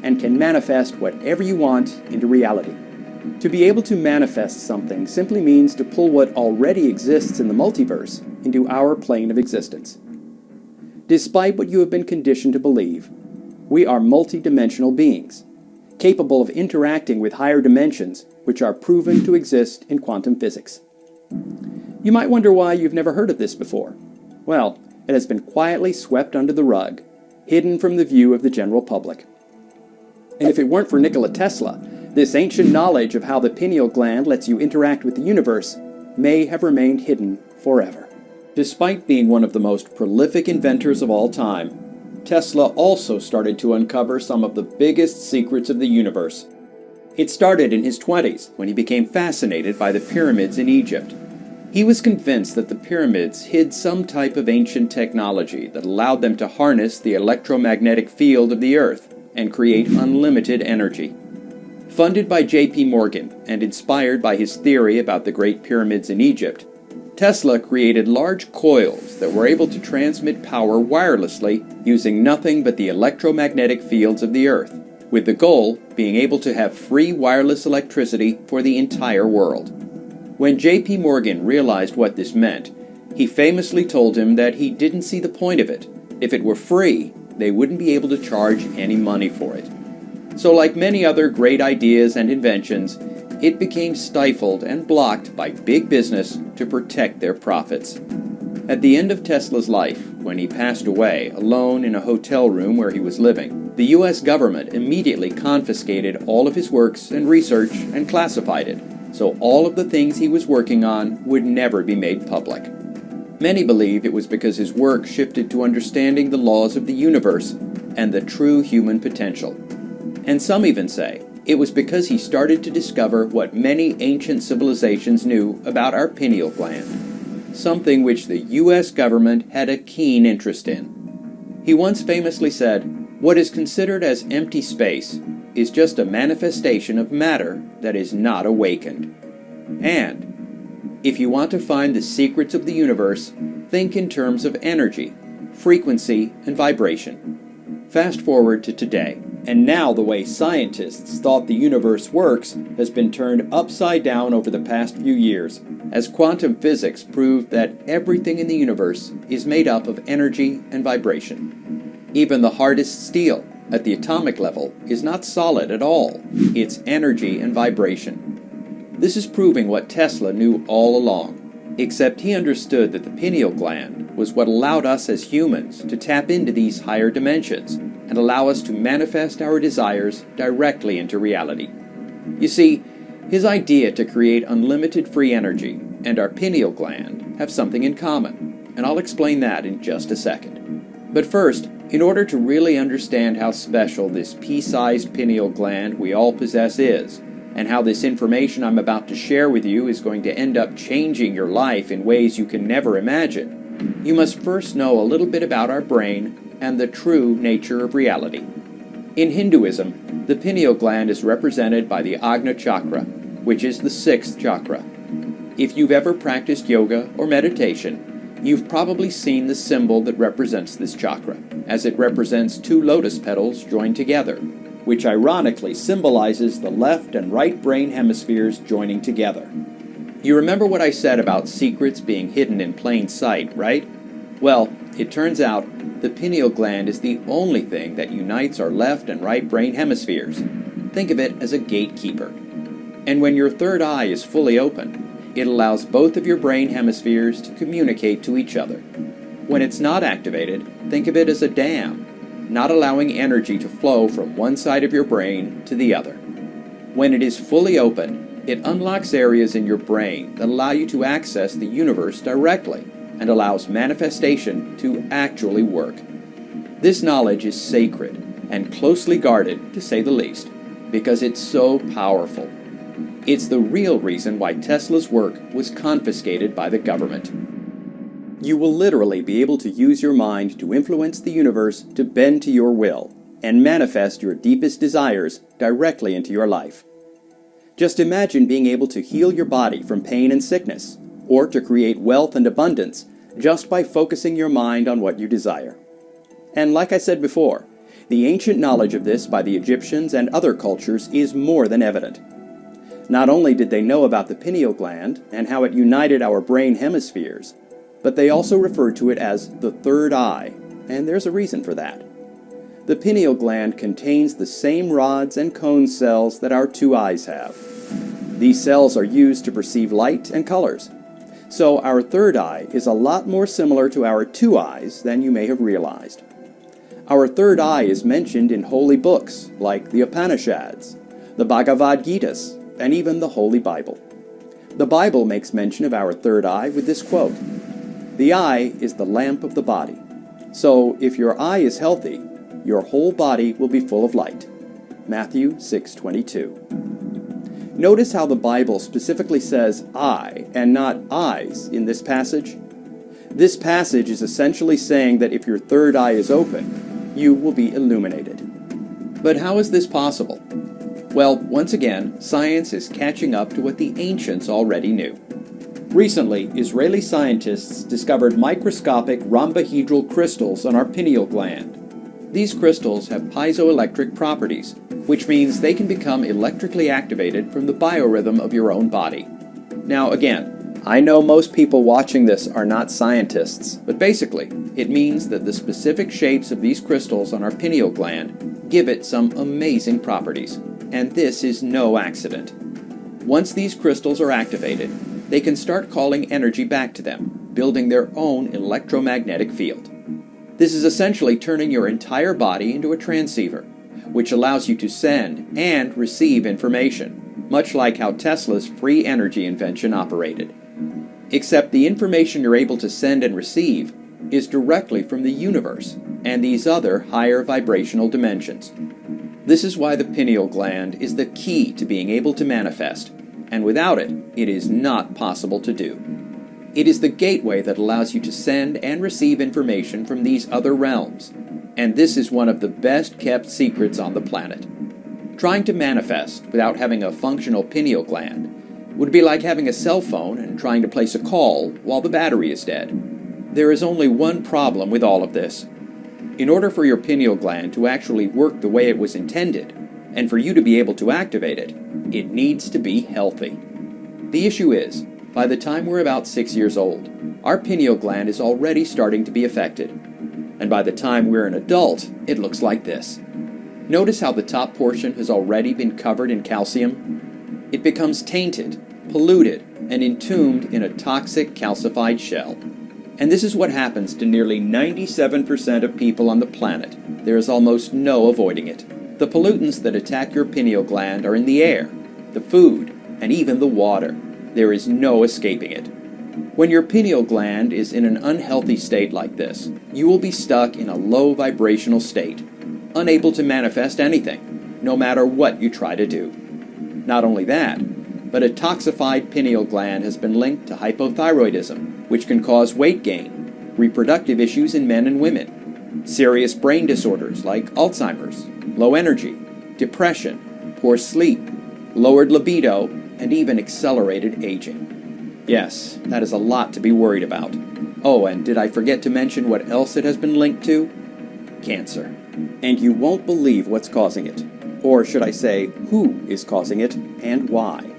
and can manifest whatever you want into reality. To be able to manifest something simply means to pull what already exists in the multiverse into our plane of existence. Despite what you have been conditioned to believe, we are multidimensional beings, capable of interacting with higher dimensions which are proven to exist in quantum physics. You might wonder why you've never heard of this before. Well, it has been quietly swept under the rug, hidden from the view of the general public. And if it weren't for Nikola Tesla, this ancient knowledge of how the pineal gland lets you interact with the universe may have remained hidden forever. Despite being one of the most prolific inventors of all time, Tesla also started to uncover some of the biggest secrets of the universe. It started in his 20s, when he became fascinated by the pyramids in Egypt. He was convinced that the pyramids hid some type of ancient technology that allowed them to harness the electromagnetic field of the Earth and create unlimited energy. Funded by J.P. Morgan and inspired by his theory about the Great Pyramids in Egypt, Tesla created large coils that were able to transmit power wirelessly using nothing but the electromagnetic fields of the Earth, with the goal being able to have free wireless electricity for the entire world. When J.P. Morgan realized what this meant, he famously told him that he didn't see the point of it. If it were free, they wouldn't be able to charge any money for it. So like many other great ideas and inventions, it became stifled and blocked by big business to protect their profits. At the end of Tesla's life, when he passed away alone in a hotel room where he was living, the U.S. government immediately confiscated all of his works and research and classified it, so all of the things he was working on would never be made public. Many believe it was because his work shifted to understanding the laws of the universe and the true human potential. And some even say it was because he started to discover what many ancient civilizations knew about our pineal gland, something which the U.S. government had a keen interest in. He once famously said, "What is considered as empty space is just a manifestation of matter that is not awakened." And if you want to find the secrets of the universe, think in terms of energy, frequency, and vibration. Fast forward to today, and now the way scientists thought the universe works has been turned upside down over the past few years, as quantum physics proved that everything in the universe is made up of energy and vibration. Even the hardest steel, at the atomic level, is not solid at all. It's energy and vibration. This is proving what Tesla knew all along, except he understood that the pineal gland was what allowed us as humans to tap into these higher dimensions and allow us to manifest our desires directly into reality. You see, his idea to create unlimited free energy and our pineal gland have something in common, and I'll explain that in just a second. But first, in order to really understand how special this pea-sized pineal gland we all possess is, and how this information I'm about to share with you is going to end up changing your life in ways you can never imagine, you must first know a little bit about our brain and the true nature of reality. In Hinduism, the pineal gland is represented by the Ajna chakra, which is the sixth chakra. If you've ever practiced yoga or meditation, you've probably seen the symbol that represents this chakra, as it represents two lotus petals joined together, which ironically symbolizes the left and right brain hemispheres joining together. You remember what I said about secrets being hidden in plain sight, right? Well, it turns out the pineal gland is the only thing that unites our left and right brain hemispheres. Think of it as a gatekeeper. And when your third eye is fully open, it allows both of your brain hemispheres to communicate to each other. When it's not activated, think of it as a dam, not allowing energy to flow from one side of your brain to the other. When it is fully open, it unlocks areas in your brain that allow you to access the universe directly and allows manifestation to actually work. This knowledge is sacred and closely guarded, to say the least, because it's so powerful. It's the real reason why Tesla's work was confiscated by the government. You will literally be able to use your mind to influence the universe to bend to your will and manifest your deepest desires directly into your life. Just imagine being able to heal your body from pain and sickness, or to create wealth and abundance just by focusing your mind on what you desire. And like I said before, The ancient knowledge of this by the Egyptians and other cultures is more than evident. Not only did they know about the pineal gland and how it united our brain hemispheres, but they also referred to it as the third eye, and there's a reason for that. The pineal gland contains the same rods and cone cells that our two eyes have. These cells are used to perceive light and colors. So our third eye is a lot more similar to our two eyes than you may have realized. Our third eye is mentioned in holy books like the Upanishads, the Bhagavad Gita, and even the Holy Bible. The Bible makes mention of our third eye with this quote, "The eye is the lamp of the body. So if your eye is healthy, your whole body will be full of light." Matthew 6:22. Notice how the Bible specifically says eye and not eyes in this passage. This passage is essentially saying that if your third eye is open, you will be illuminated. But how is this possible? Well, once again, science is catching up to what the ancients already knew. Recently, Israeli scientists discovered microscopic rhombohedral crystals on our pineal gland. These crystals have piezoelectric properties, which means they can become electrically activated from the biorhythm of your own body. Now again, I know most people watching this are not scientists, but basically, it means that the specific shapes of these crystals on our pineal gland give it some amazing properties, and this is no accident. Once these crystals are activated, they can start calling energy back to them, building their own electromagnetic field. This is essentially turning your entire body into a transceiver, which allows you to send and receive information, much like how Tesla's free energy invention operated. Except the information you're able to send and receive is directly from the universe and these other higher vibrational dimensions. This is why the pineal gland is the key to being able to manifest, and without it, it is not possible to do. It is the gateway that allows you to send and receive information from these other realms, and this is one of the best kept secrets on the planet. Trying to manifest without having a functional pineal gland would be like having a cell phone and trying to place a call while the battery is dead. There is only one problem with all of this. In order for your pineal gland to actually work the way it was intended, and for you to be able to activate it, it needs to be healthy. The issue is, by the time we're about 6 years old, our pineal gland is already starting to be affected. And by the time we're an adult, it looks like this. Notice how the top portion has already been covered in calcium? It becomes tainted, polluted, and entombed in a toxic calcified shell. And this is what happens to nearly 97% of people on the planet. There is almost no avoiding it. The pollutants that attack your pineal gland are in the air, the food, and even the water. There is no escaping it. When your pineal gland is in an unhealthy state like this, you will be stuck in a low vibrational state, unable to manifest anything, no matter what you try to do. Not only that, but a toxified pineal gland has been linked to hypothyroidism, which can cause weight gain, reproductive issues in men and women, serious brain disorders like Alzheimer's, low energy, depression, poor sleep, lowered libido, and even accelerated aging. Yes, that is a lot to be worried about. Oh, and did I forget to mention what else it has been linked to? Cancer. And you won't believe what's causing it. Or should I say, who is causing it and why?